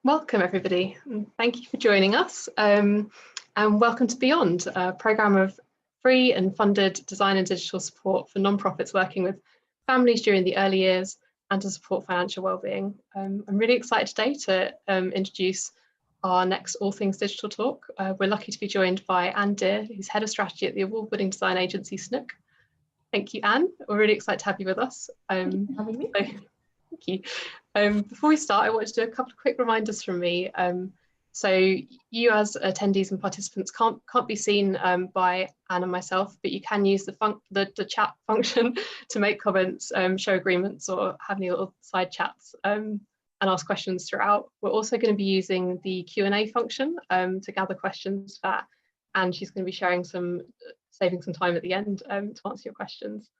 Welcome everybody, and thank you for joining us, and welcome to Beyond, a programme of free and funded design and digital support for non-profits working with families during the early years and to support financial wellbeing. I'm really excited today to introduce our next All Things Digital talk. We're lucky to be joined by Anne Dhir, who's Head of Strategy at the award-winning design agency Snook. Thank you, Anne. We're really excited to have you with us. Thank you for having me. Thank you. Before we start, I want to do a couple of quick reminders from me. So you as attendees and participants can't be seen by Anne and myself, but you can use the chat function to make comments, show agreements, or have any little side chats and ask questions throughout. We're also going to be using the Q&A function to gather questions for that, and she's going to be saving some time at the end to answer your questions.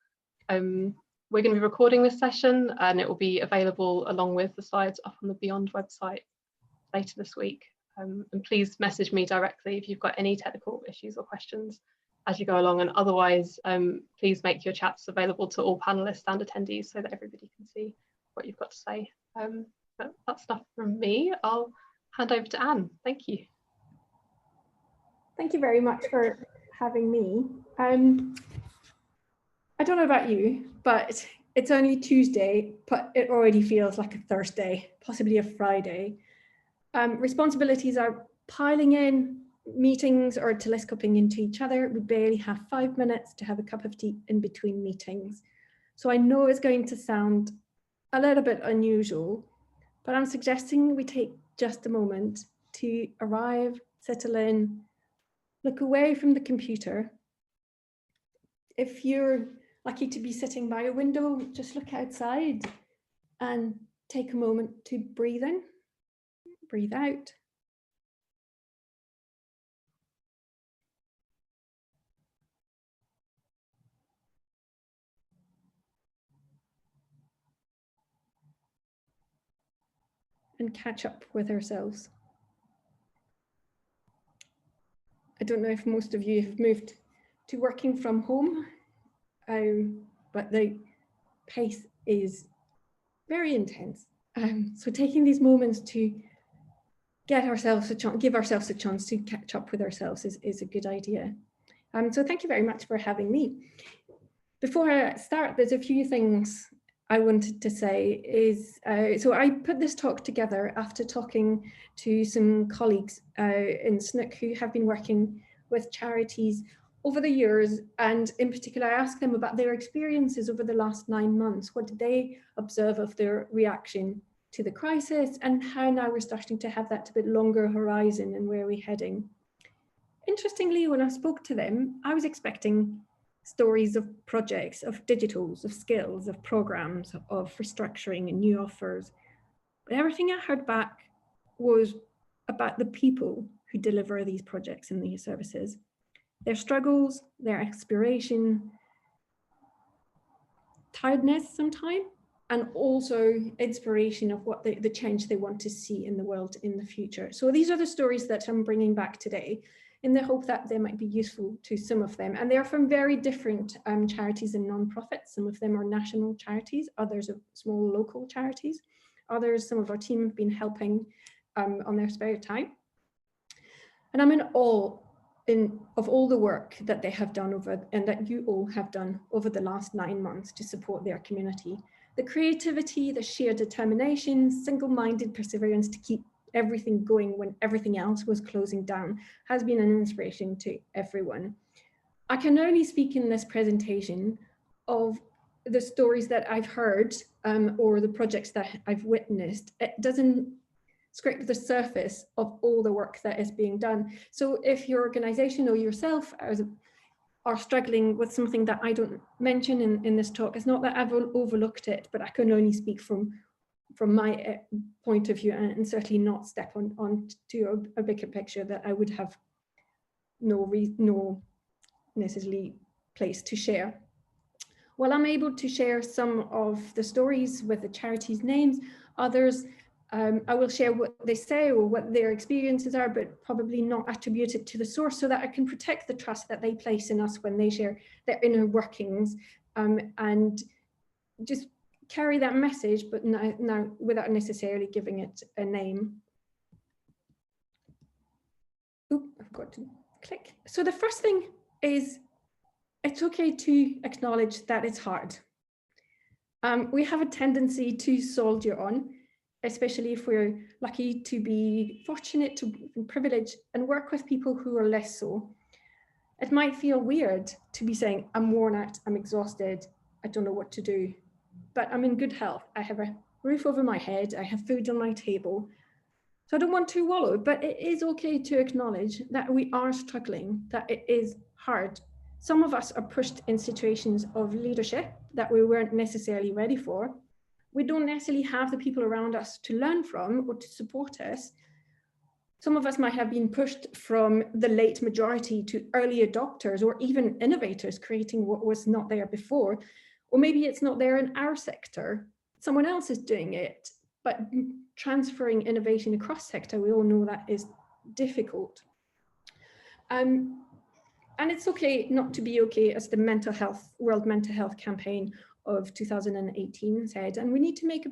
We're going to be recording this session and it will be available along with the slides up on the Beyond website later this week. And please message me directly if you've got any technical issues or questions as you go along, and otherwise please make your chats available to all panelists and attendees so that everybody can see what you've got to say. But that's enough from me. I'll hand over to Anne. Thank you. Thank you very much for having me. I don't know about you, but it's only Tuesday, but it already feels like a Thursday, possibly a Friday. Responsibilities are piling in, meetings are telescoping into each other. We barely have 5 minutes to have a cup of tea in between meetings. So I know it's going to sound a little bit unusual, but I'm suggesting we take just a moment to arrive, settle in, look away from the computer. If you're lucky to be sitting by a window, just look outside and take a moment to breathe in, breathe out. And catch up with ourselves. I don't know if most of you have moved to working from home, but the pace is very intense. So taking these moments to give ourselves a chance to catch up with ourselves is a good idea. So thank you very much for having me. Before I start, there's a few things I wanted to say. So I put this talk together after talking to some colleagues in Snook who have been working with charities over the years, and in particular I asked them about their experiences over the last 9 months. What did they observe of their reaction to the crisis, and how now we're starting to have that a bit longer horizon and where we're heading. Interestingly, when I spoke to them, I was expecting stories of projects, of digitals, of skills, of programs, of restructuring and new offers. But everything I heard back was about the people who deliver these projects and these services, their struggles, their aspiration, tiredness sometimes, and also inspiration of what the change they want to see in the world in the future. So these are the stories that I'm bringing back today in the hope that they might be useful to some of them. And they're from very different charities and non-profits. Some of them are national charities, others are small local charities. Others, some of our team have been helping on their spare time. And I'm in awe of all the work that they have done and that you all have done over the last 9 months to support their community. The creativity, the sheer determination, single-minded perseverance to keep everything going when everything else was closing down has been an inspiration to everyone. I can only speak in this presentation of the stories that I've heard or the projects that I've witnessed. It doesn't scrape the surface of all the work that is being done. So if your organization or yourself are struggling with something that I don't mention in this talk, it's not that I've overlooked it, but I can only speak from my point of view, and certainly not step on to a bigger picture that I would have no necessarily place to share. While I'm able to share some of the stories with the charities' names, others I will share what they say or what their experiences are, but probably not attribute it to the source, so that I can protect the trust that they place in us when they share their inner workings, and just carry that message, but now without necessarily giving it a name. I've got to click. So the first thing is, it's okay to acknowledge that it's hard. We have a tendency to soldier on, especially if we're lucky to be fortunate to be privileged and work with people who are less so. It might feel weird to be saying, I'm worn out, I'm exhausted, I don't know what to do, but I'm in good health. I have a roof over my head, I have food on my table. So I don't want to wallow, but it is okay to acknowledge that we are struggling, that it is hard. Some of us are pushed in situations of leadership that we weren't necessarily ready for. We don't necessarily have the people around us to learn from or to support us. Some of us might have been pushed from the late majority to early adopters or even innovators creating what was not there before. Or maybe it's not there in our sector. Someone else is doing it, but transferring innovation across sector, we all know that is difficult. And it's okay not to be okay, as the World Mental Health Campaign of 2018 said, and we need to make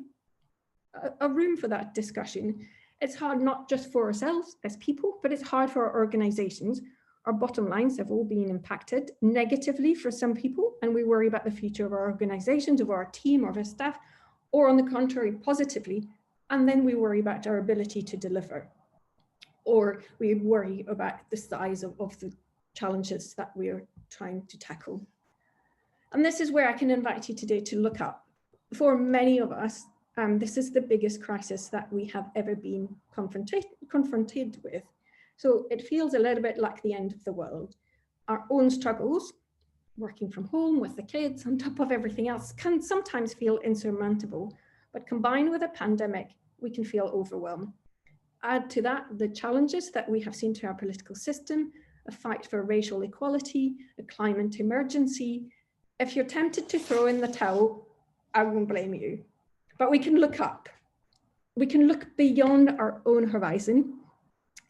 a room for that discussion. It's hard not just for ourselves as people, but it's hard for our organizations. Our bottom lines have all been impacted negatively for some people, and we worry about the future of our organizations, of our team, of our staff, or on the contrary, positively. And then we worry about our ability to deliver, or we worry about the size of the challenges that we're trying to tackle. And this is where I can invite you today to look up. For many of us, this is the biggest crisis that we have ever been confronted with. So it feels a little bit like the end of the world. Our own struggles, working from home with the kids on top of everything else, can sometimes feel insurmountable, but combined with a pandemic, we can feel overwhelmed. Add to that the challenges that we have seen to our political system, a fight for racial equality, a climate emergency. If you're tempted to throw in the towel, I won't blame you. But we can look up. We can look beyond our own horizon.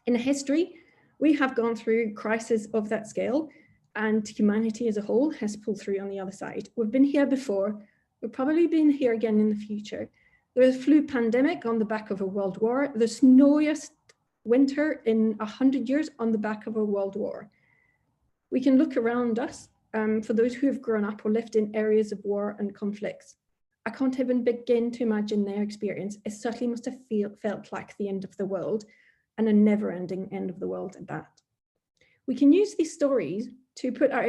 In history, we have gone through crises of that scale, and humanity as a whole has pulled through on the other side. We've been here before. We'll probably be here again in the future. There was a flu pandemic on the back of a world war, the snowiest winter in 100 years on the back of a world war. We can look around us for those who have grown up or lived in areas of war and conflicts. I can't even begin to imagine their experience. It certainly must have felt like the end of the world, and a never-ending end of the world at that. We can use these stories to put our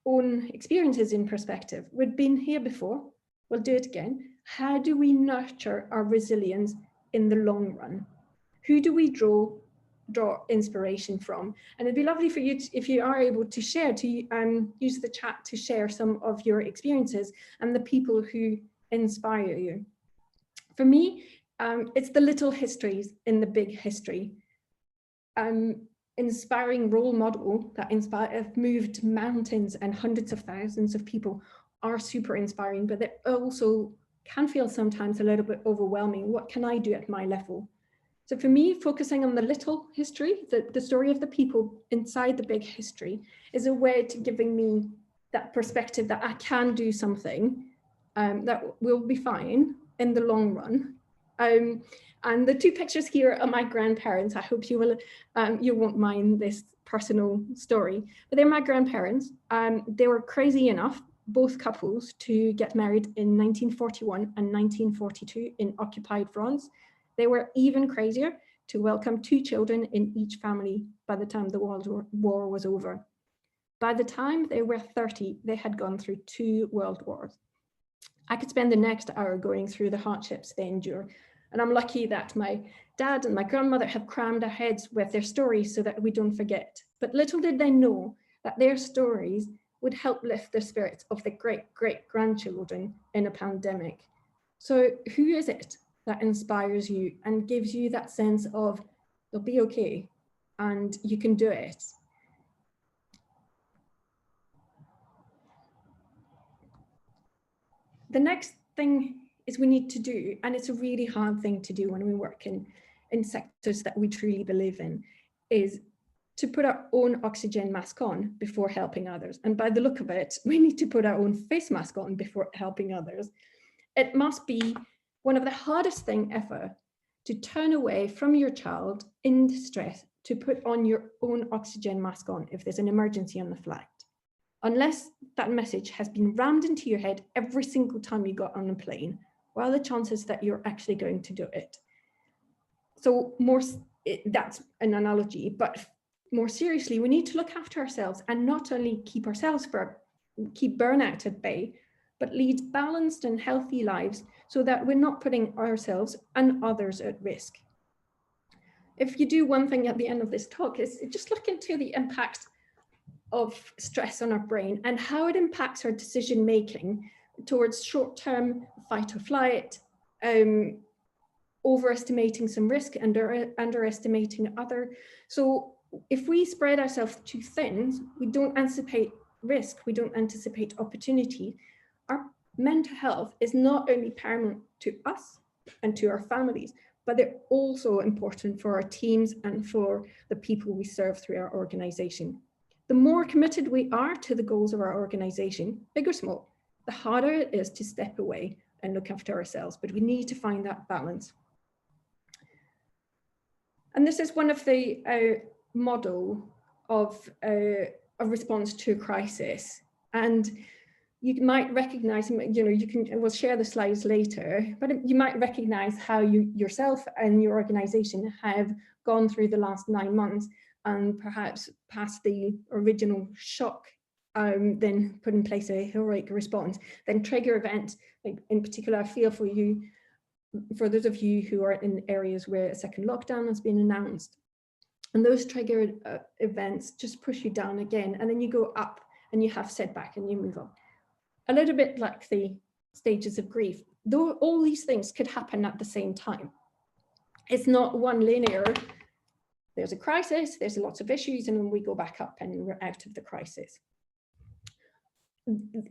own experiences in perspective. We've been here before, we'll do it again. How do we nurture our resilience in the long run? Who do we draw inspiration from? And it'd be lovely for you, if you are able to share, to use the chat to share some of your experiences and the people who inspire you. For me, it's the little histories in the big history. Inspiring role model that have moved mountains and hundreds of thousands of people are super inspiring, but they also can feel sometimes a little bit overwhelming. What can I do at my level? So for me, focusing on the little history, the story of the people inside the big history, is a way to giving me that perspective that I can do something that will be fine in the long run. And the two pictures here are my grandparents. I hope you won't mind this personal story, but they're my grandparents. They were crazy enough, both couples, to get married in 1941 and 1942 in occupied France. They were even crazier to welcome 2 children in each family by the time the World War was over. By the time they were 30, they had gone through 2 world wars. I could spend the next hour going through the hardships they endure. And I'm lucky that my dad and my grandmother have crammed our heads with their stories so that we don't forget. But little did they know that their stories would help lift the spirits of the great-great-grandchildren in a pandemic. So who is it that inspires you and gives you that sense of they'll be okay and you can do it? The next thing is we need to do, and it's a really hard thing to do when we work in sectors that we truly believe in, is to put our own oxygen mask on before helping others. And by the look of it, we need to put our own face mask on before helping others. It must be one of the hardest things ever to turn away from your child in distress to put on your own oxygen mask on if there's an emergency on the flight, unless that message has been rammed into your head every single time you got on a plane. What are the chances that you're actually going to do it? So that's an analogy, but more seriously, we need to look after ourselves and not only keep burnout at bay, but lead balanced and healthy lives so that we're not putting ourselves and others at risk. If you do one thing at the end of this talk, is just look into the impact of stress on our brain and how it impacts our decision making towards short-term fight or flight, overestimating some risk and underestimating other. So if we spread ourselves too thin, we don't anticipate risk, we don't anticipate opportunity. Our mental health is not only paramount to us and to our families, but they're also important for our teams and for the people we serve through our organization. The more committed we are to the goals of our organization, big or small, the harder it is to step away and look after ourselves, but we need to find that balance. And this is one of the model of a response to a crisis. And you might recognize, we'll share the slides later, but you might recognize how you yourself and your organization have gone through the last 9 months and perhaps past the original shock, then put in place a heroic response, then trigger events. Like in particular, I feel for you, for those of you who are in areas where a second lockdown has been announced, and those trigger events just push you down again, and then you go up and you have setback and you move on. A little bit like the stages of grief, though all these things could happen at the same time. It's not one linear, there's a crisis, there's lots of issues, and then we go back up and we're out of the crisis.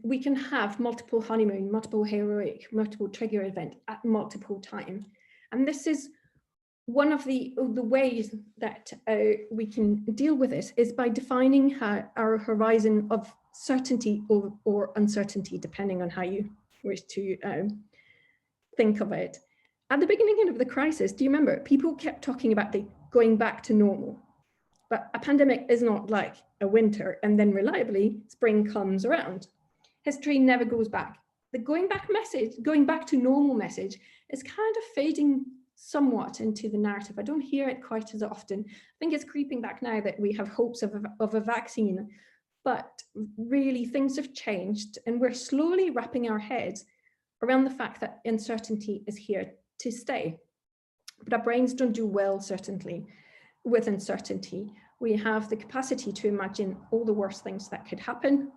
We can have multiple honeymoon, multiple heroic, multiple trigger event at multiple times. And this is one of the ways that we can deal with this is by defining our horizon of certainty or uncertainty, depending on how you wish to think of it. At the beginning of the crisis, do you remember, people kept talking about the going back to normal, but a pandemic is not like a winter and then reliably spring comes around. History never goes back. The going back to normal message is kind of fading somewhat into the narrative. I don't hear it quite as often. I think it's creeping back now that we have hopes of a vaccine, but really things have changed and we're slowly wrapping our heads around the fact that uncertainty is here to stay. But our brains don't do well, certainly, with uncertainty. We have the capacity to imagine all the worst things that could happen.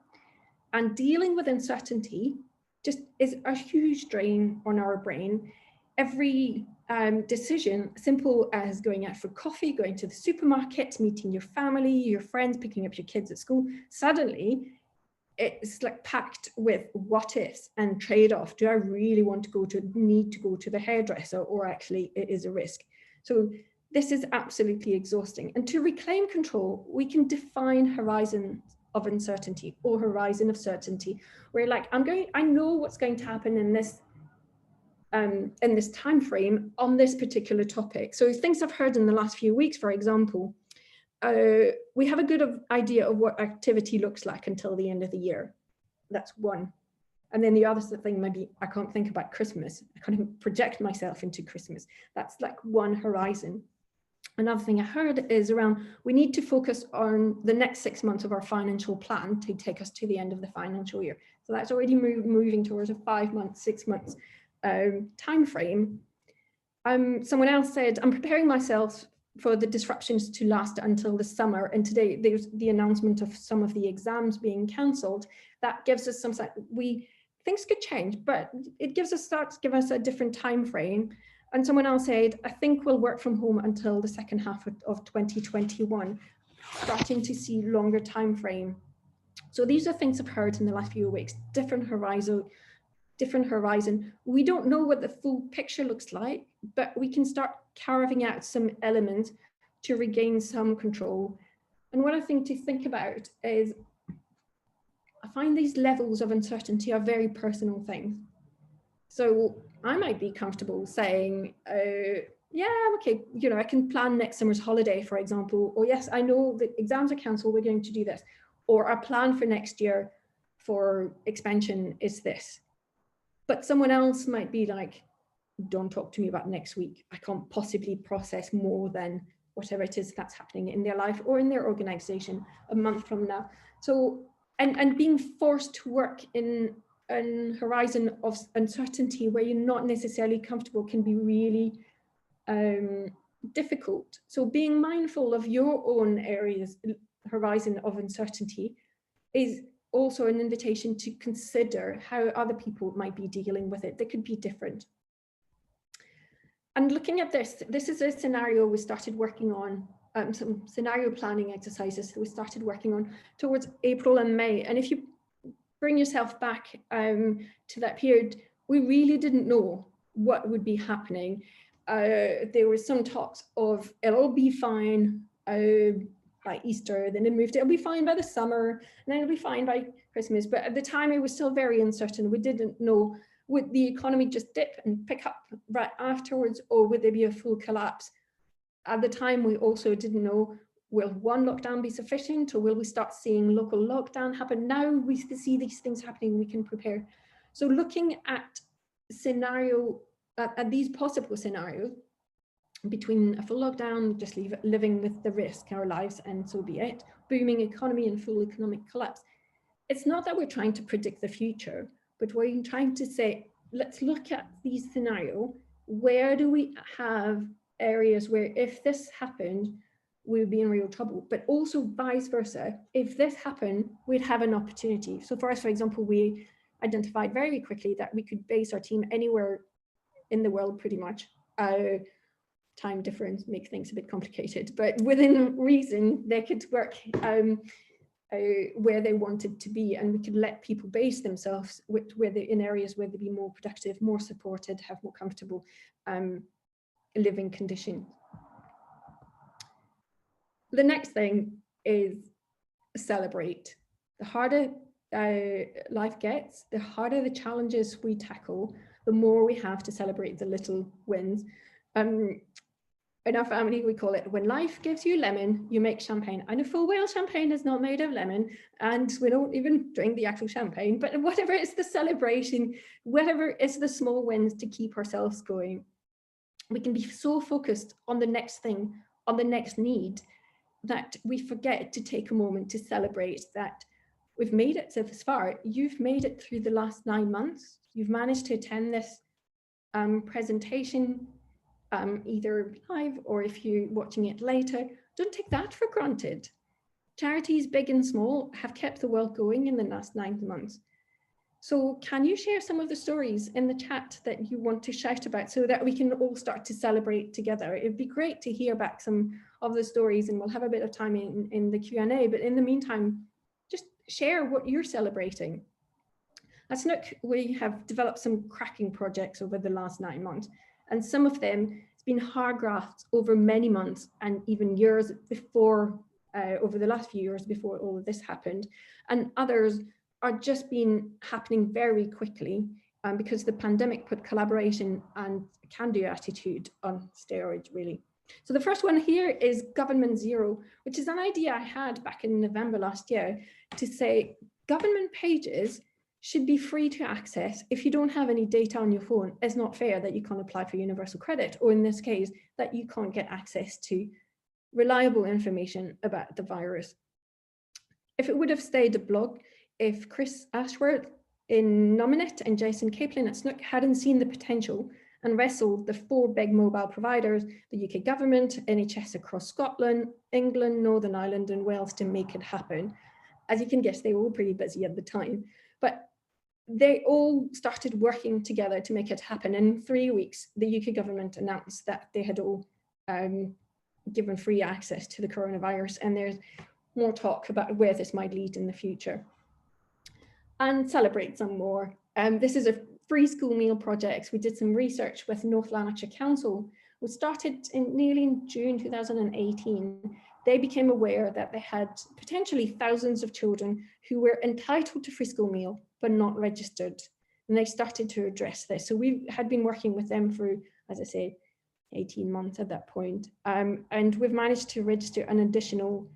And dealing with uncertainty just is a huge drain on our brain. Every decision, simple as going out for coffee, going to the supermarket, meeting your family, your friends, picking up your kids at school, suddenly it's like packed with what ifs and trade-off. Do I really want to need to go to the hairdresser, or actually it is a risk? So this is absolutely exhausting. And to reclaim control, we can define horizons of uncertainty or horizon of certainty, where like I know what's going to happen in this time frame on this particular topic. So things I've heard in the last few weeks, for example, we have a good idea of what activity looks like until the end of the year. That's one. And then the other thing, maybe I can't think about Christmas. I can't even project myself into Christmas. That's like one horizon. Another thing I heard is around, we need to focus on the next 6 months of our financial plan to take us to the end of the financial year. So that's already moving towards a 5 months, 6 months time frame. Someone else said, I'm preparing myself for the disruptions to last until the summer. And today there's the announcement of some of the exams being cancelled. That gives us some, things could change, but it starts to give us a different time frame. And someone else said, I think we'll work from home until the second half of 2021, starting to see longer time frame. So these are things I've heard in the last few weeks, different horizon. We don't know what the full picture looks like, but we can start carving out some elements to regain some control. And one other thing to think about is, I find these levels of uncertainty are very personal things. So I might be comfortable saying yeah, okay, you know, I can plan next summer's holiday, for example, or yes, I know that exams are cancelled, we're going to do this, or our plan for next year for expansion is this. But someone else might be like, don't talk to me about next week. I can't possibly process more than whatever it is that's happening in their life or in their organization a month from now. So, and being forced to work in an horizon of uncertainty where you're not necessarily comfortable can be really difficult. So being mindful of your own areas, horizon of uncertainty, is also an invitation to consider how other people might be dealing with it. They could be different. And looking at this is a scenario we started working on, some scenario planning exercises that we started working on towards April and May. And if you bring yourself back to that period, we really didn't know what would be happening. There were some talks of it'll be fine by Easter, then it moved, it'll be fine by the summer, and then it'll be fine by Christmas. But at the time, it was still very uncertain. We didn't know, would the economy just dip and pick up right afterwards, or would there be a full collapse? At the time, we also didn't know, will one lockdown be sufficient, or will we start seeing local lockdown happen? Now we see these things happening, we can prepare. So looking at at these possible scenarios, between a full lockdown, just living with the risk, our lives, and so be it, booming economy and full economic collapse. It's not that we're trying to predict the future, but we're trying to say, let's look at these scenarios. Where do we have areas where if this happened, we would be in real trouble, but also vice versa. If this happened, we'd have an opportunity. So for us, for example, we identified very quickly that we could base our team anywhere in the world pretty much. Time difference make things a bit complicated, but within reason, they could work where they wanted to be, and we could let people base themselves where they're in areas where they'd be more productive, more supported, have more comfortable living conditions. The next thing is celebrate. The harder life gets, the harder the challenges we tackle, the more we have to celebrate the little wins. In our family, we call it, when life gives you lemon, you make champagne. I know full well champagne is not made of lemon, and we don't even drink the actual champagne, but whatever is the celebration, whatever is the small wins to keep ourselves going. We can be so focused on the next thing, on the next need, that we forget to take a moment to celebrate that we've made it so this far. You've made it through the last 9 months. You've managed to attend this presentation, either live or if you're watching it later. Don't take that for granted. Charities, big and small, have kept the world going in the last 9 months. So can you share some of the stories in the chat that you want to shout about so that we can all start to celebrate together? It'd be great to hear back some of the stories, and we'll have a bit of time in the Q&A, but in the meantime, just share what you're celebrating. At Snook, we have developed some cracking projects over the last 9 months, and some of them, it's been hard grafts over many months and even years before, over the last few years before all of this happened, and others are just been happening very quickly because the pandemic put collaboration and can-do attitude on steroids, really. So the first one here is Government Zero, which is an idea I had back in November last year to say government pages should be free to access. If you don't have any data on your phone, it's not fair that you can't apply for universal credit, or in this case, that you can't get access to reliable information about the virus. If it would have stayed a blog, if Chris Ashworth in Nominet and Jason Capelin at Snook hadn't seen the potential and wrestled the 4 big mobile providers, the UK government, NHS across Scotland, England, Northern Ireland and Wales to make it happen. As you can guess, they were all pretty busy at the time, but they all started working together to make it happen. In 3 weeks, the UK government announced that they had all given free access to the coronavirus, and there's more talk about where this might lead in the future. And celebrate some more. This is a free school meal project. We did some research with North Lanarkshire Council. We started nearly in June 2018. They became aware that they had potentially thousands of children who were entitled to free school meal, but not registered. And they started to address this. So we had been working with them for, as I say, 18 months at that point. And we've managed to register an additional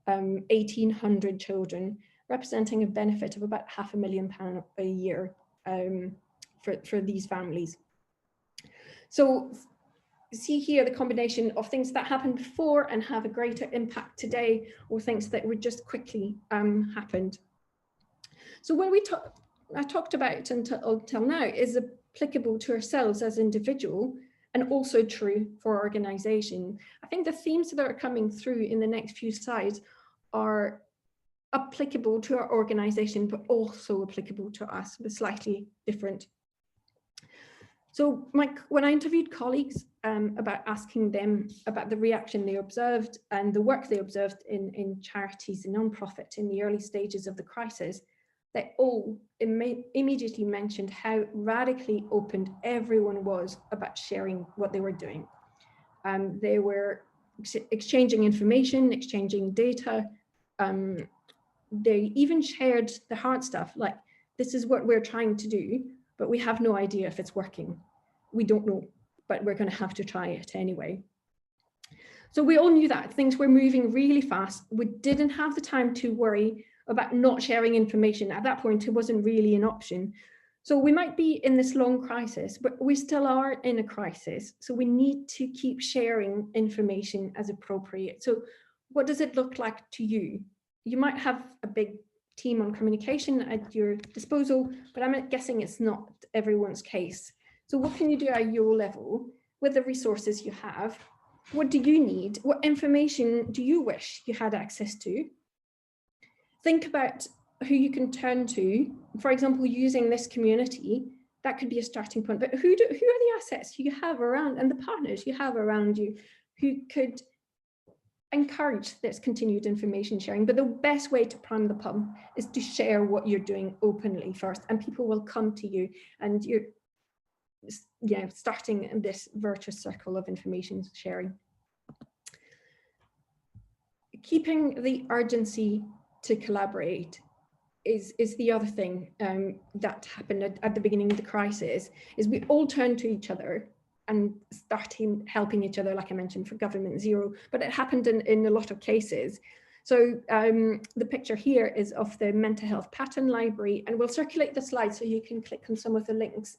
1,800 children, representing a benefit of about £500,000 a year for these families. So see here the combination of things that happened before and have a greater impact today, or things that would just quickly happened. So when I talked about until now is applicable to ourselves as individual, and also true for organization. I think the themes that are coming through in the next few slides are applicable to our organization, but also applicable to us, but slightly different. So when I interviewed colleagues about asking them about the reaction they observed and the work they observed in charities and non-profit in the early stages of the crisis, they all immediately mentioned how radically open everyone was about sharing what they were doing. They were exchanging information, exchanging data. They even shared the hard stuff, like, this is what we're trying to do, but we have no idea if it's working. We don't know, but we're going to have to try it anyway. So we all knew that things were moving really fast. We didn't have the time to worry about not sharing information. At that point, it wasn't really an option. So we might be in this long crisis, but we still are in a crisis. So we need to keep sharing information as appropriate. So what does it look like to you? You might have a big team on communication at your disposal, but I'm guessing it's not everyone's case. So what can you do at your level with the resources you have? What do you need? What information do you wish you had access to? Think about who you can turn to. For example, using this community, that could be a starting point, but who are the assets you have around and the partners you have around you who could encourage this continued information sharing? But the best way to prime the pump is to share what you're doing openly first, and people will come to you, and you're starting this virtuous circle of information sharing. Keeping the urgency to collaborate is the other thing that happened at the beginning of the crisis, is we all turned to each other and starting helping each other, like I mentioned, for Government Zero, but it happened in a lot of cases. So the picture here is of the mental health pattern library, and we'll circulate the slide so you can click on some of the links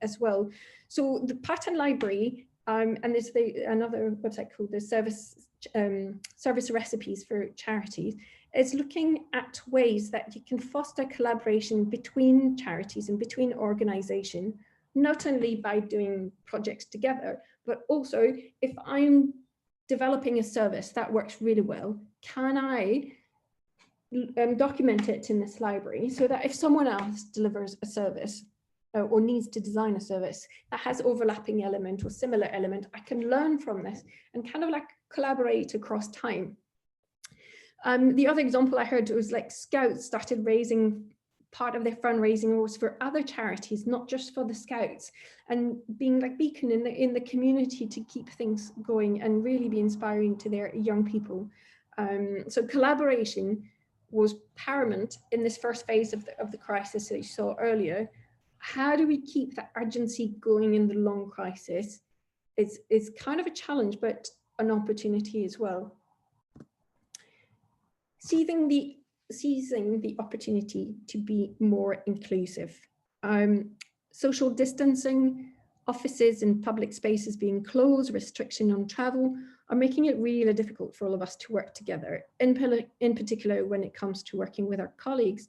as well. So the pattern library, and there's another website called the Service Recipes for Charities, is looking at ways that you can foster collaboration between charities and between organizations, not only by doing projects together, but also if I'm developing a service that works really well, can I document it in this library so that if someone else delivers a service or needs to design a service that has overlapping element or similar element, I can learn from this and kind of like collaborate across time. The other example I heard was like Scouts started raising, part of their fundraising was for other charities, not just for the Scouts, and being like beacon in the community to keep things going and really be inspiring to their young people. So collaboration was paramount in this first phase of the crisis that you saw earlier. How do we keep that urgency going in the long crisis? It's kind of a challenge, but an opportunity as well. Seizing the opportunity to be more inclusive. Social distancing, offices and public spaces being closed, restriction on travel are making it really difficult for all of us to work together, in particular when it comes to working with our colleagues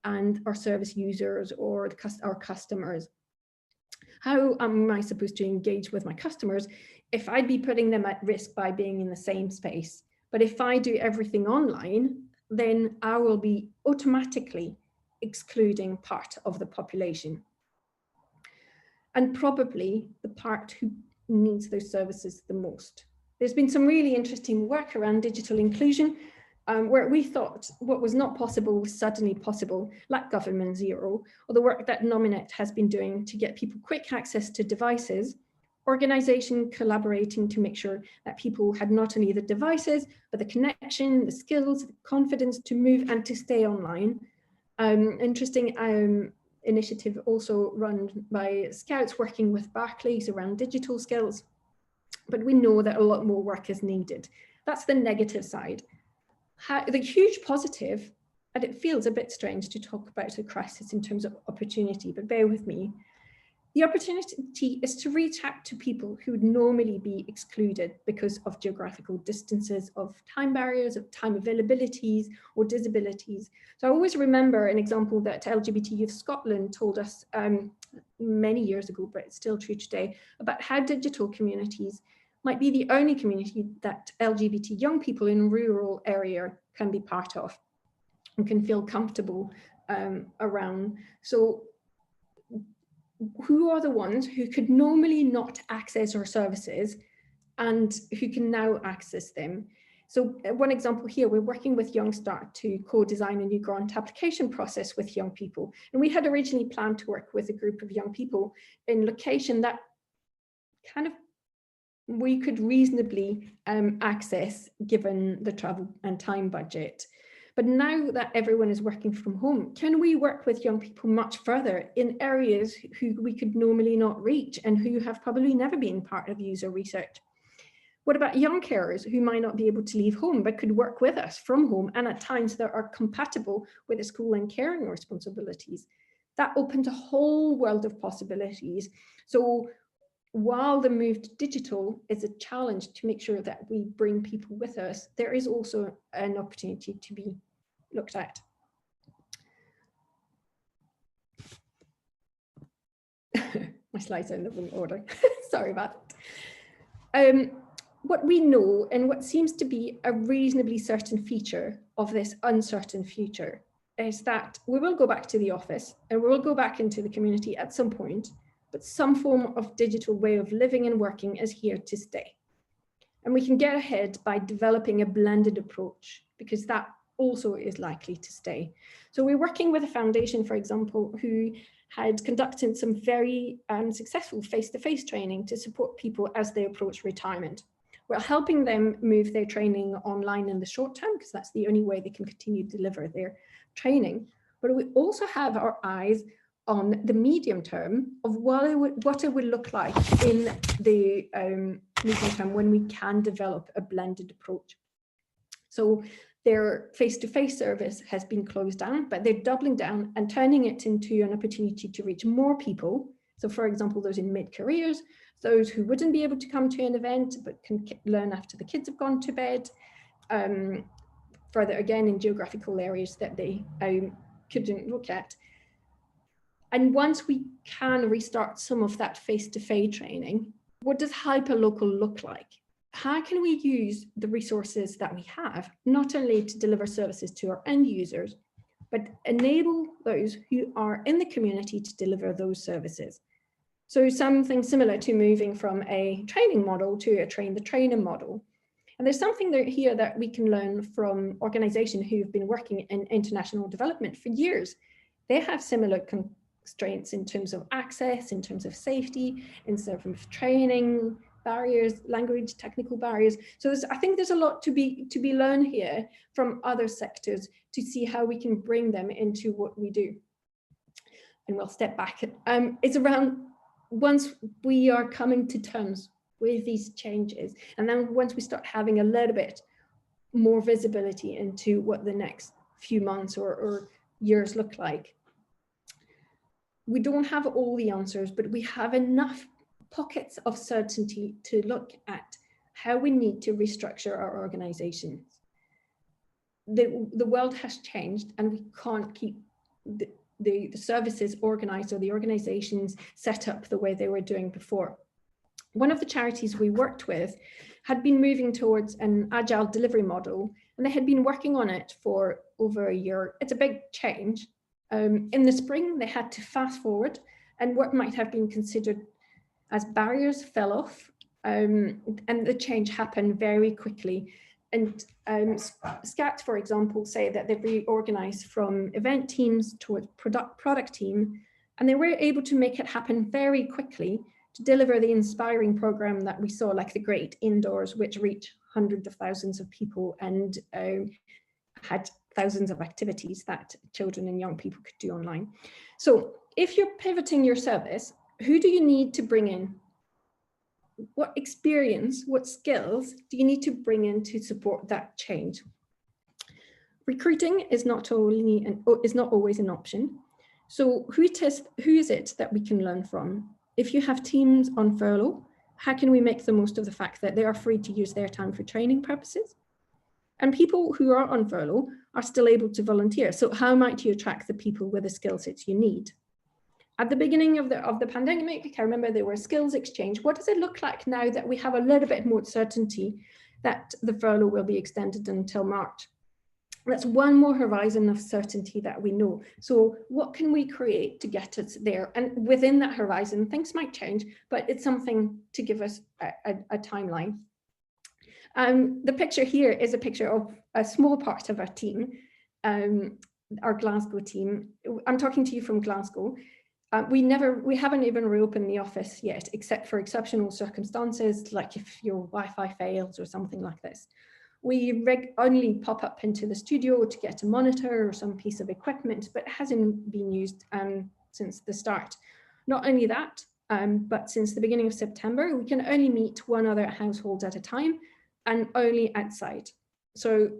and our service users or our customers. How am I supposed to engage with my customers if I'd be putting them at risk by being in the same space? But if I do everything online, then I will be automatically excluding part of the population, and probably the part who needs those services the most. There's been some really interesting work around digital inclusion, where we thought what was not possible was suddenly possible, like Government Zero, or the work that Nominet has been doing to get people quick access to devices, organization collaborating to make sure that people had not only the devices, but the connection, the skills, the confidence to move and to stay online. Interesting initiative also run by Scouts working with Barclays around digital skills. but we know that a lot more work is needed. That's the negative side. The huge positive, and it feels a bit strange to talk about a crisis in terms of opportunity, but bear with me. The opportunity is to reach out to people who would normally be excluded because of geographical distances, of time barriers, of time availabilities, or disabilities. So I always remember an example that LGBT Youth Scotland told us many years ago, but it's still true today, about how digital communities might be the only community that LGBT young people in rural area can be part of and can feel comfortable around. So who are the ones who could normally not access our services and who can now access them? So one example here, we're working with Young Start to co-design a new grant application process with young people. And we had originally planned to work with a group of young people in location that kind of we could reasonably access given the travel and time budget. But now that everyone is working from home, can we work with young people much further in areas who we could normally not reach and who have probably never been part of user research? What about young carers who might not be able to leave home but could work with us from home and at times that are compatible with the school and caring responsibilities? That opens a whole world of possibilities. So while the move to digital is a challenge to make sure that we bring people with us, there is also an opportunity to be looked at. My slides are in the wrong order. Sorry about it. What we know and what seems to be a reasonably certain feature of this uncertain future is that we will go back to the office and we will go back into the community at some point, but some form of digital way of living and working is here to stay. And we can get ahead by developing a blended approach because that also is likely to stay. So we're working with a foundation, for example, who had conducted some very successful face-to-face training to support people as they approach retirement. We're helping them move their training online in the short term because that's the only way they can continue to deliver their training. But we also have our eyes on the medium term of what it would look like in the medium term when we can develop a blended approach. So their face-to-face service has been closed down, but they're doubling down and turning it into an opportunity to reach more people. So for example, those in mid-careers, those who wouldn't be able to come to an event, but can learn after the kids have gone to bed, further again in geographical areas that they couldn't look at. And once we can restart some of that face-to-face training, what does hyperlocal look like? How can we use the resources that we have, not only to deliver services to our end users, but enable those who are in the community to deliver those services? So something similar to moving from a training model to a train-the-trainer model. And there's something here that we can learn from organizations who have been working in international development for years. They have similar constraints in terms of access, in terms of safety, in terms of training, barriers, language, technical barriers. So I think there's a lot to be learned here from other sectors to see how we can bring them into what we do. And we'll step back. It's around once we are coming to terms with these changes, and then once we start having a little bit more visibility into what the next few months or years look like. We don't have all the answers, but we have enough pockets of certainty to look at how we need to restructure our organizations. The world has changed and we can't keep the services organized or the organizations set up the way they were doing before. One of the charities we worked with had been moving towards an agile delivery model, and they had been working on it for over a year. It's a big change. In the spring, they had to fast forward, and what might have been considered as barriers fell off, and the change happened very quickly. And SCAT, for example, say that they've reorganized from event teams towards product team, and they were able to make it happen very quickly to deliver the inspiring program that we saw, like the Great Indoors, which reached hundreds of thousands of people and had thousands of activities that children and young people could do online. So if you're pivoting your service, who do you need to bring in? what experience, what skills do you need to bring in to support that change? Recruiting is not always an option. So who is it that we can learn from? If you have teams on furlough, how can we make the most of the fact that they are free to use their time for training purposes? And people who are on furlough are still able to volunteer. So how might you attract the people with the skill sets you need? At the beginning of the pandemic, I remember there were skills exchange. What does it look like now that we have a little bit more certainty that the furlough will be extended until March? That's one more horizon of certainty that we know. So what can we create to get us there? And within that horizon, things might change, but it's something to give us a timeline. The picture here is a picture of a small part of our team, our Glasgow team. I'm talking to you from Glasgow. We haven't even reopened the office yet, except for exceptional circumstances, like if your Wi-Fi fails or something like this. We only pop up into the studio to get a monitor or some piece of equipment, but it hasn't been used since the start. Not only that, but since the beginning of September, we can only meet one other household at a time and only outside. So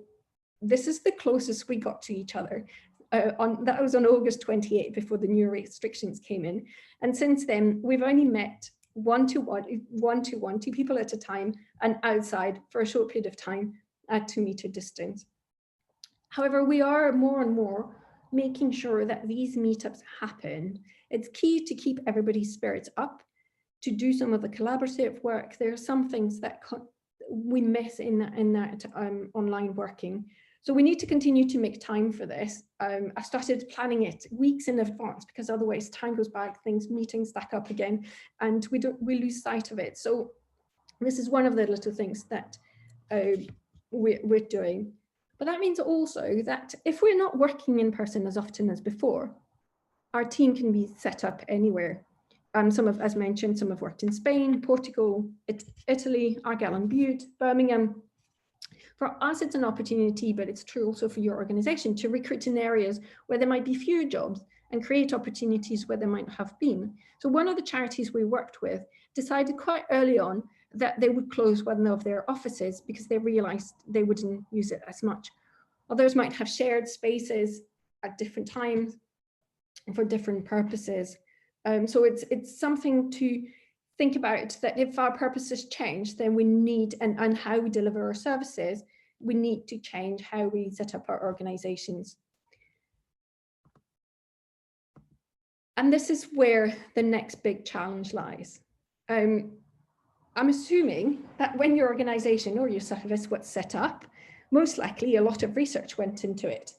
this is the closest we got to each other. That was on August 28th before the new restrictions came in. And since then, we've only met one-to-one, two people at a time and outside for a short period of time at 2-meter distance. However, we are more and more making sure that these meetups happen. It's key to keep everybody's spirits up, to do some of the collaborative work. There are some things that we miss in that online working. So we need to continue to make time for this. I started planning it weeks in advance because otherwise time goes by, meetings stack up again, and we lose sight of it. So this is one of the little things that we're doing. But that means also that if we're not working in person as often as before, our team can be set up anywhere. As mentioned, some have worked in Spain, Portugal, Italy, Argyll and Bute, Birmingham. For us, it's an opportunity, but it's true also for your organization to recruit in areas where there might be fewer jobs and create opportunities where there might have been. So one of the charities we worked with decided quite early on that they would close one of their offices because they realized they wouldn't use it as much. Others might have shared spaces at different times for different purposes. So it's something to think about, that if our purposes change, then we need, and how we deliver our services, we need to change how we set up our organizations. And this is where the next big challenge lies. I'm assuming that when your organization or your service was set up, most likely a lot of research went into it.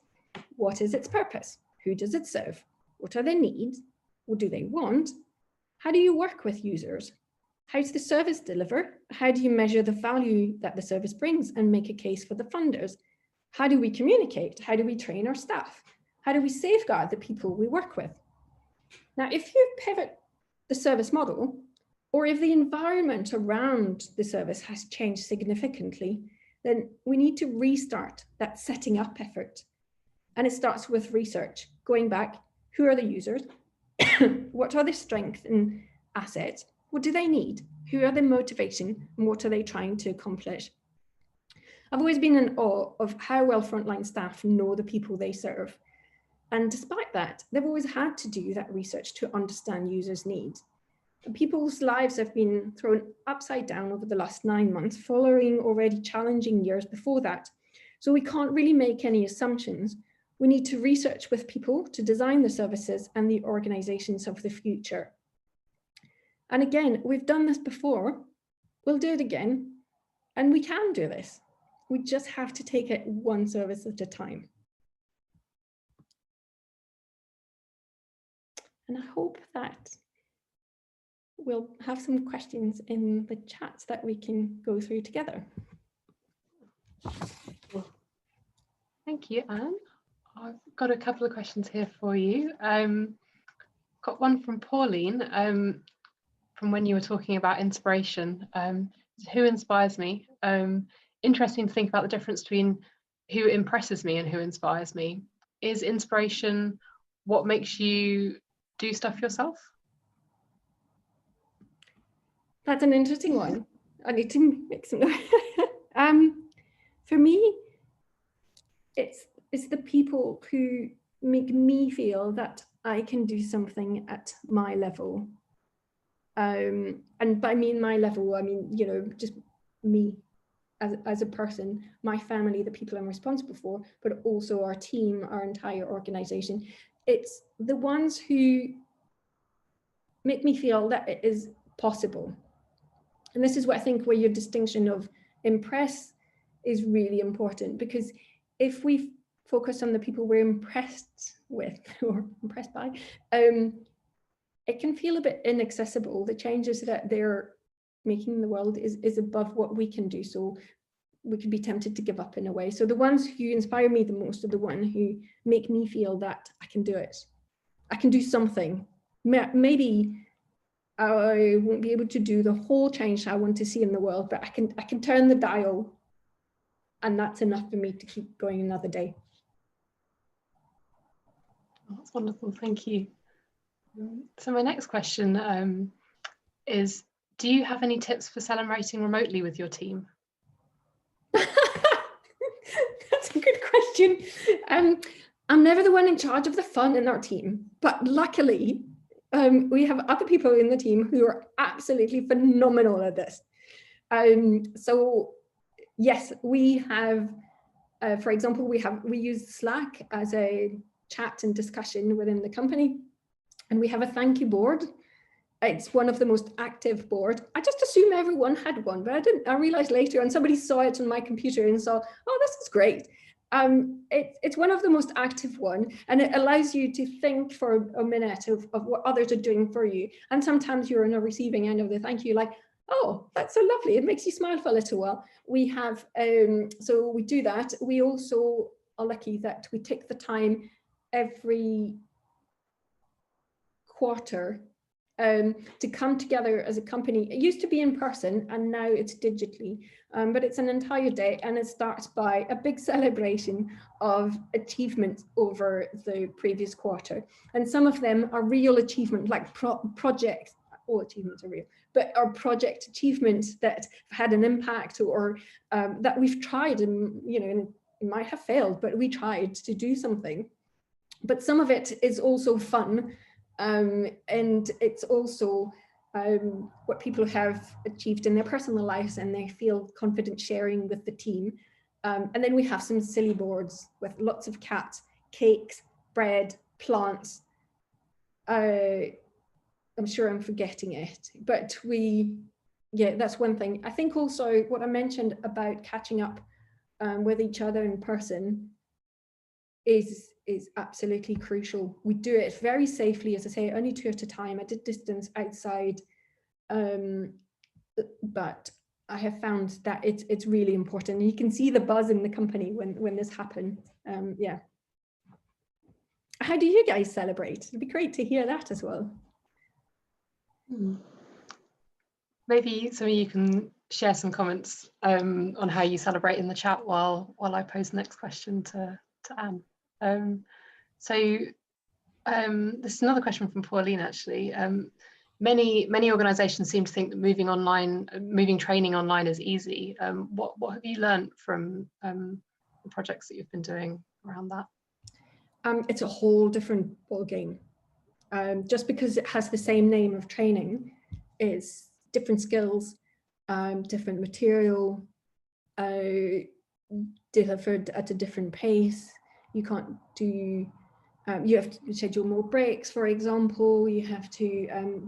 What is its purpose? Who does it serve? What are their needs? What do they want? How do you work with users? How does the service deliver? How do you measure the value that the service brings and make a case for the funders? How do we communicate? How do we train our staff? How do we safeguard the people we work with? Now, if you pivot the service model, or if the environment around the service has changed significantly, then we need to restart that setting up effort. And it starts with research, going back, who are the users? What are their strengths and assets? What do they need? Who are they motivating? And what are they trying to accomplish? I've always been in awe of how well frontline staff know the people they serve. And despite that, they've always had to do that research to understand users' needs. People's lives have been thrown upside down over the last 9 months, following already challenging years before that. So we can't really make any assumptions. We need to research with people to design the services and the organizations of the future. And again, we've done this before, we'll do it again, and we can do this. We just have to take it one service at a time. And I hope that we'll have some questions in the chats that we can go through together. Thank you, Anne. I've got a couple of questions here for you. Got one from Pauline, from when you were talking about inspiration. Who inspires me? Interesting to think about the difference between who impresses me and who inspires me. Is inspiration what makes you do stuff yourself? That's an interesting one. I need to make some notes. For me, it's the people who make me feel that I can do something at my level. And by my level, I mean, you know, just me as a person, my family, the people I'm responsible for, but also our team, our entire organization. It's the ones who make me feel that it is possible. And this is what I think where your distinction of impress is really important, because if we focus on the people we're impressed with or impressed by, it can feel a bit inaccessible. The changes that they're making in the world is above what we can do. So we could be tempted to give up in a way. So the ones who inspire me the most are the ones who make me feel that I can do it. I can do something. Maybe I won't be able to do the whole change I want to see in the world, but I can turn the dial, and that's enough for me to keep going another day. Oh, that's wonderful, thank you. So my next question is, do you have any tips for celebrating remotely with your team? That's a good question. I'm never the one in charge of the fun in our team, but luckily we have other people in the team who are absolutely phenomenal at this. So yes, we have, for example, we use Slack as a chat and discussion within the company, and we have a thank you board. It's one of the most active boards. I just assumed everyone had one, but I realized later, and somebody saw it on my computer and saw, oh, this is great. It's one of the most active one, and it allows you to think for a minute of what others are doing for you. And sometimes you're on a receiving end of the thank you, like, oh, that's so lovely. It makes you smile for a little while. We have, so we do that. We also are lucky that we take the time every quarter to come together as a company. It used to be in person and now it's digitally, but it's an entire day, and it starts by a big celebration of achievements over the previous quarter. And some of them are real achievements, like projects. All achievements are real, but are project achievements that have had an impact, or that we've tried, and you know, it might have failed, but we tried to do something. But some of it is also fun. And it's also what people have achieved in their personal lives, and they feel confident sharing with the team. And then we have some silly boards with lots of cats, cakes, bread, plants. I'm sure I'm forgetting it, but yeah, that's one thing. I think also what I mentioned about catching up with each other in person is absolutely crucial. We do it very safely, as I say, only 2 at a time at a distance outside, but I have found that it's really important. You can see the buzz in the company when this happens. Yeah. How do you guys celebrate? It'd be great to hear that as well. Maybe some of you can share some comments on how you celebrate in the chat while I pose the next question to Anne. This is another question from Pauline, actually. Many organizations seem to think that moving training online is easy. What have you learned from the projects that you've been doing around that? It's a whole different ballgame. Just because it has the same name of training, is different skills, different material, delivered at a different pace. You can't do, you have to schedule more breaks, for example. You have to,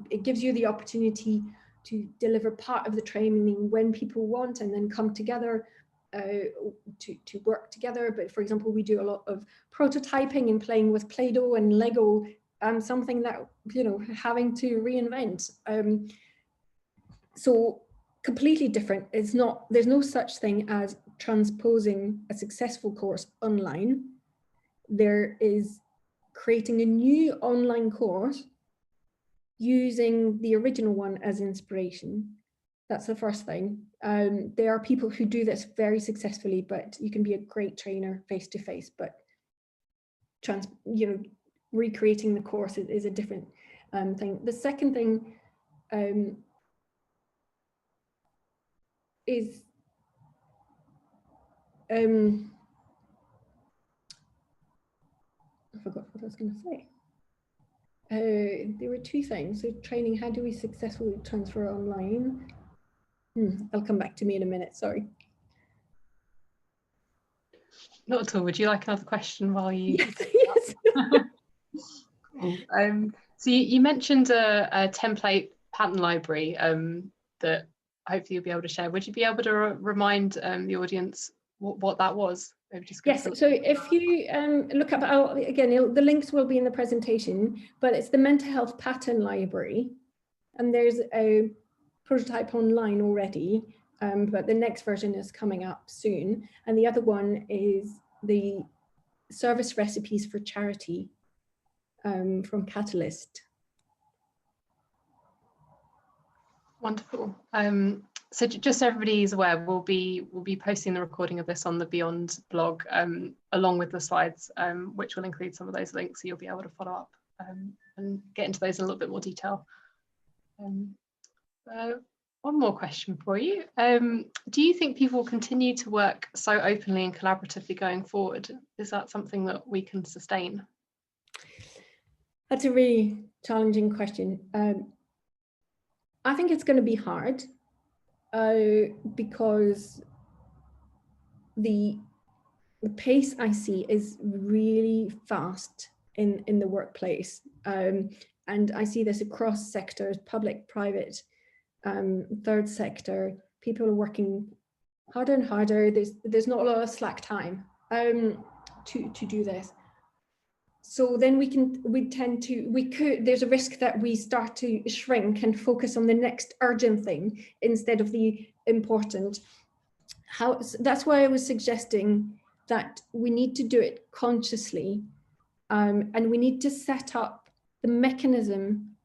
it gives you the opportunity to deliver part of the training when people want, and then come together to work together. But for example, we do a lot of prototyping and playing with Play-Doh and Lego, something that, you know, having to reinvent. So completely different. It's not, there's no such thing as transposing a successful course online. There is creating a new online course using the original one as inspiration. That's the first thing. There are people who do this very successfully, but you can be a great trainer face to face, but recreating the course is a different thing. The second thing is I forgot what I was going to say. There were two things. So training, how do we successfully transfer online? I'll come back to me in a minute, sorry. Not at all. Would you like another question while you? Yes, yes. Cool. So you mentioned a template pattern library that hopefully you'll be able to share. Would you be able to remind the audience what that was? Maybe just yes, so if you look up, again, the links will be in the presentation, but it's the mental health pattern library, and there's a prototype online already, but the next version is coming up soon. And the other one is the service recipes for charity from Catalyst. Wonderful. So just so everybody is aware, we'll be posting the recording of this on the Beyond blog along with the slides, which will include some of those links, so you'll be able to follow up and get into those in a little bit more detail. One more question for you. Do you think people will continue to work so openly and collaboratively going forward? Is that something that we can sustain? That's a really challenging question. I think it's going to be hard because the pace I see is really fast in the workplace. And I see this across sectors, public, private, third sector. People are working harder and harder. There's not a lot of slack time to do this. So then there's a risk that we start to shrink and focus on the next urgent thing instead of the important. That's why I was suggesting that we need to do it consciously, and we need to set up the mechanism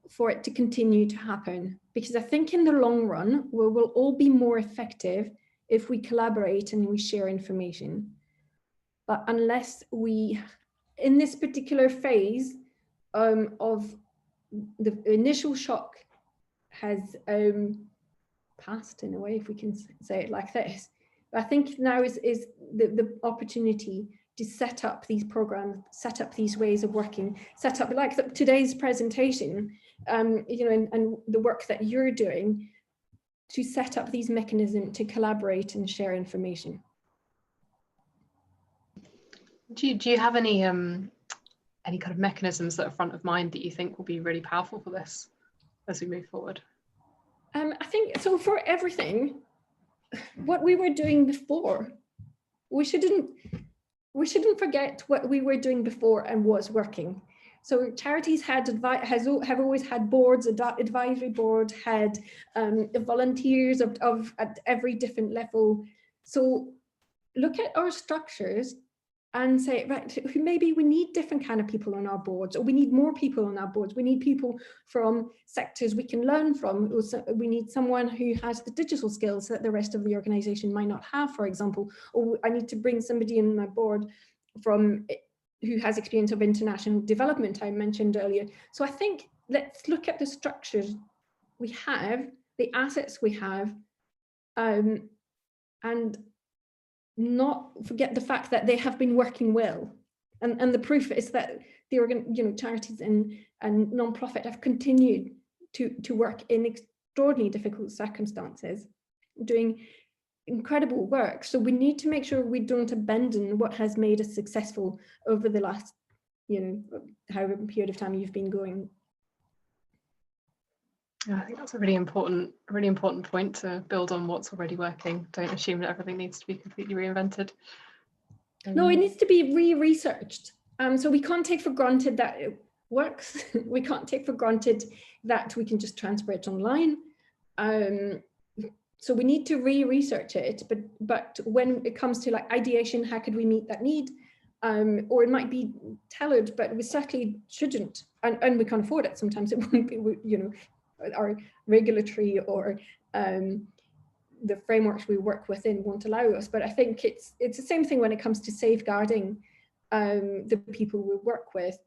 for it to continue to happen. Because I think in the long run, we will all be more effective if we collaborate and we share information. But unless we, in this particular phase of the initial shock has passed in a way, if we can say it like this. But I think now is the opportunity to set up these programs, set up these ways of working, set up like today's presentation, you know, and the work that you're doing to set up these mechanisms to collaborate and share information. Do you have any kind of mechanisms that are front of mind that you think will be really powerful for this as we move forward? I think so. For everything, what we were doing before, we shouldn't forget what we were doing before and was working. So charities have always had boards, advisory board, had volunteers at every different level. So look at our structures and say, right, maybe we need different kind of people on our boards, or we need more people on our boards. We need people from sectors we can learn from. We need someone who has the digital skills that the rest of the organization might not have, for example, or I need to bring somebody in my board who has experience of international development I mentioned earlier. So I think let's look at the structures we have, the assets we have, and not forget the fact that they have been working well. And the proof is that the charities and non-profit have continued to work in extraordinarily difficult circumstances, doing incredible work. So we need to make sure we don't abandon what has made us successful over the last, however period of time you've been going. I think that's a really important point to build on what's already working. Don't assume that everything needs to be completely reinvented. No, it needs to be re-researched. So we can't take for granted that it works. We can't take for granted that we can just transfer it online. So we need to re-research it. But when it comes to like ideation, how could we meet that need? Or it might be tailored, but we certainly shouldn't. And we can't afford it. Sometimes it won't be, our regulatory or the frameworks we work within won't allow us. But I think it's the same thing when it comes to safeguarding the people we work with.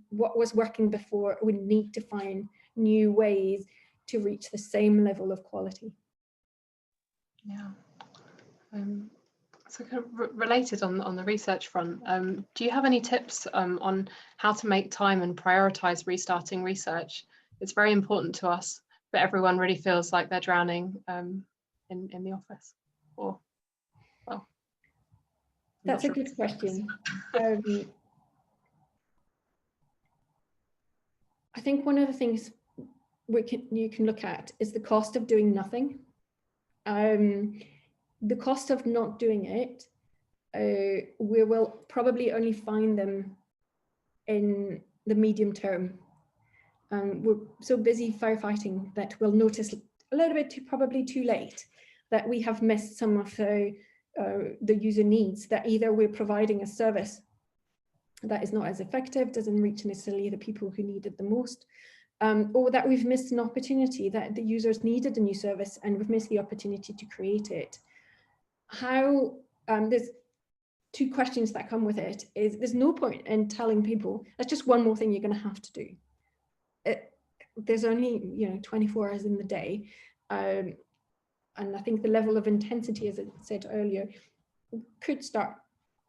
What was working before, we need to find new ways to reach the same level of quality. Yeah. So kind of related on the research front, do you have any tips on how to make time and prioritize restarting research? It's very important to us, but everyone really feels like they're drowning in the office. Or, well, that's a good question. I think one of the things you can look at is the cost of doing nothing. The cost of not doing it, we will probably only find them in the medium term. We're so busy firefighting that we'll notice a little bit probably too late that we have missed some of the user needs, that either we're providing a service that is not as effective, doesn't reach necessarily the people who need it the most, or that we've missed an opportunity, that the users needed a new service and we've missed the opportunity to create it. How, there's two questions that come with it. Is there's no point in telling people that's just one more thing you're going to have to do. There's only 24 hours in the day, and I think the level of intensity, as I said earlier, could start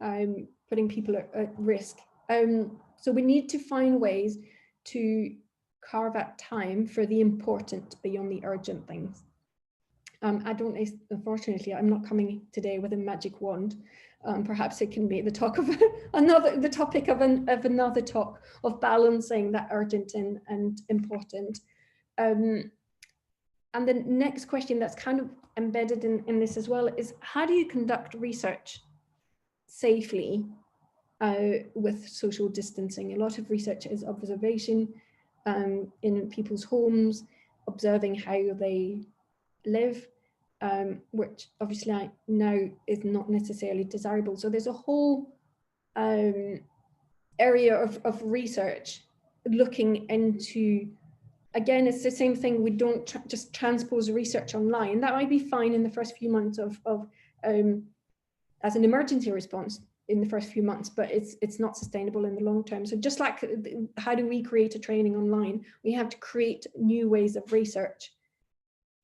putting people at risk. So we need to find ways to carve out time for the important beyond the urgent things. Unfortunately, I'm not coming today with a magic wand. Perhaps it can be the talk of the topic of another talk of balancing that urgent and important. And the next question that's kind of embedded in this as well is, how do you conduct research safely with social distancing? A lot of research is observation in people's homes, observing how they live, which obviously I know is not necessarily desirable. So there's a whole area of research looking into, again, it's the same thing. We don't just transpose research online. That might be fine in the first few months of as an emergency response in the first few months, but it's not sustainable in the long term. So just like how do we create a training online, we have to create new ways of research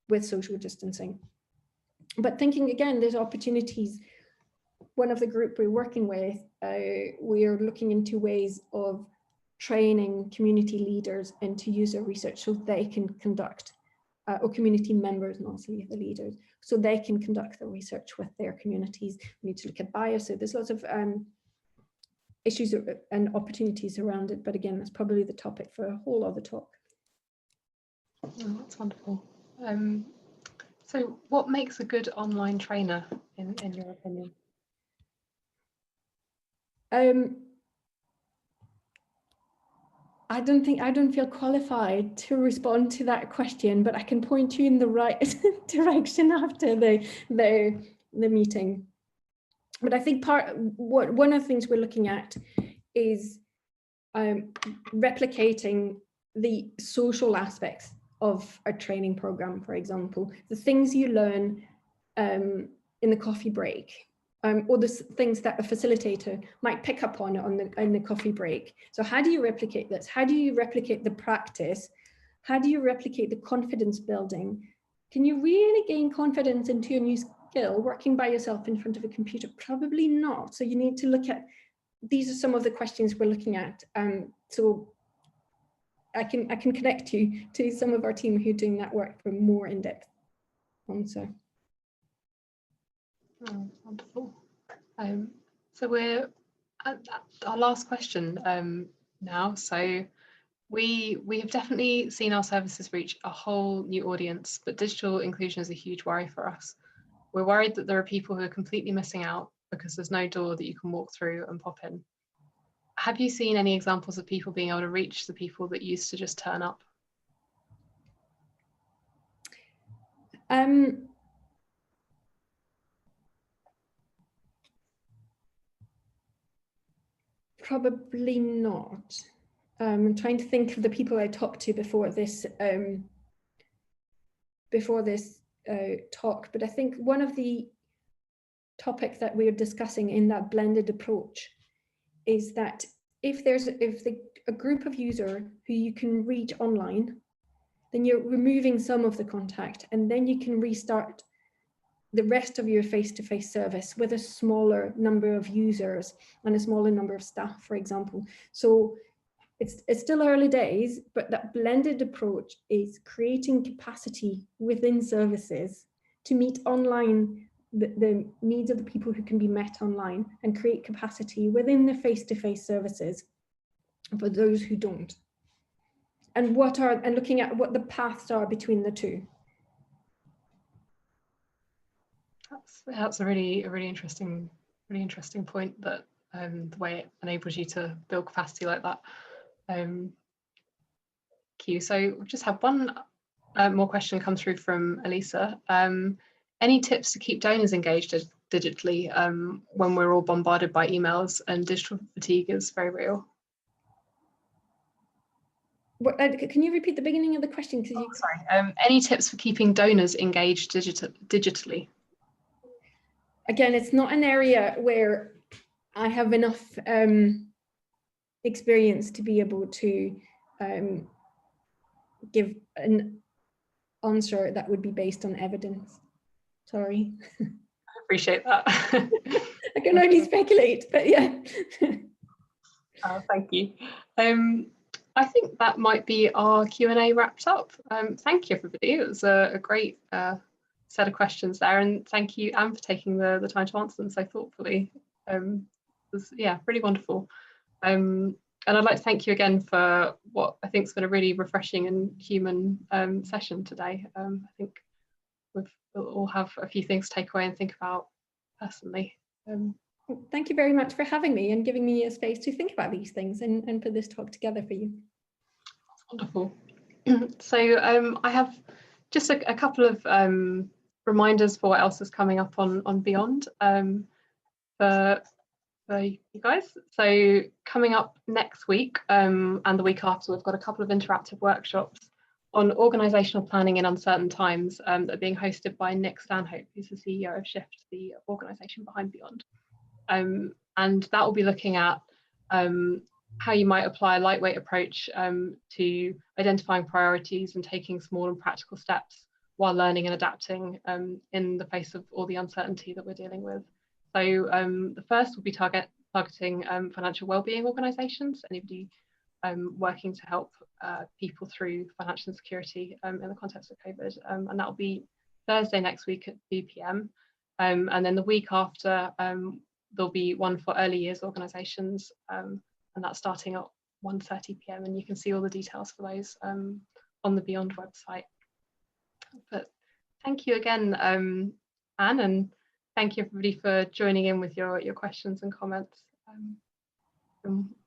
with social distancing. But thinking again, there's opportunities. One of the group we're working with, we are looking into ways of training community leaders into user research so they can conduct, or community members, not necessarily the leaders, so they can conduct the research with their communities. We need to look at bias. So there's lots of issues and opportunities around it. But again, that's probably the topic for a whole other talk. Oh, that's wonderful. So what makes a good online trainer in your opinion? I don't feel qualified to respond to that question, but I can point you in the right direction after the meeting. But I think one of the things we're looking at is replicating the social aspects of a training program, for example, the things you learn in the coffee break, or the things that a facilitator might pick up on in the coffee break. So how do you replicate this? How do you replicate the practice? How do you replicate the confidence building? Can you really gain confidence into a new skill working by yourself in front of a computer? Probably not. So you need to look at, these are some of the questions we're looking at. So I can connect you to some of our team who are doing that work for more in-depth answer. Oh, wonderful. So we're at our last question now. So we have definitely seen our services reach a whole new audience, but digital inclusion is a huge worry for us. We're worried that there are people who are completely missing out because there's no door that you can walk through and pop in. Have you seen any examples of people being able to reach the people that used to just turn up? Probably not. I'm trying to think of the people I talked to before this talk, but I think one of the topics that we're discussing in that blended approach is that if there's a group of users who you can reach online, then you're removing some of the contact, and then you can restart the rest of your face-to-face service with a smaller number of users and a smaller number of staff, for example. So it's still early days, but that blended approach is creating capacity within services to meet online the needs of the people who can be met online, and create capacity within the face-to-face services for those who don't. And looking at what the paths are between the two. That's a really interesting point, that the way it enables you to build capacity like that. So we just have one more question come through from Elisa. Any tips to keep donors engaged digitally when we're all bombarded by emails and digital fatigue is very real? Can you repeat the beginning of the question? Sorry. Any tips for keeping donors engaged digitally? Again, it's not an area where I have enough experience to be able to give an answer that would be based on evidence. Sorry. I appreciate that. I can only speculate, but yeah. Thank you. I think that might be our Q&A wrapped up. Thank you, everybody. It was a great set of questions there, and thank you, Anne, for taking the time to answer them so thoughtfully. It was, yeah, really wonderful. And I'd like to thank you again for what I think has been a really refreshing and human session today. I think we'll all have a few things to take away and think about personally. Thank you very much for having me and giving me a space to think about these things and put this talk together for you. Wonderful. So I have just a couple of reminders for what else is coming up on Beyond for you guys. So coming up next week and the week after, we've got a couple of interactive workshops on organisational planning in uncertain times that are being hosted by Nick Stanhope, who's the CEO of Shift, the organisation behind Beyond. And that will be looking at how you might apply a lightweight approach to identifying priorities and taking small and practical steps while learning and adapting in the face of all the uncertainty that we're dealing with. So the first will be targeting financial wellbeing organisations, anybody working to help people through financial insecurity in the context of COVID, and that will be Thursday next week at 2 p.m. And then the week after, there'll be one for early years organisations, and that's starting at 1:30 p.m. and you can see all the details for those on the Beyond website. But thank you again, Anne, and thank you everybody for joining in with your questions and comments.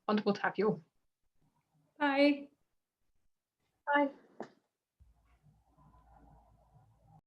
Wonderful to have you all. Bye. Bye.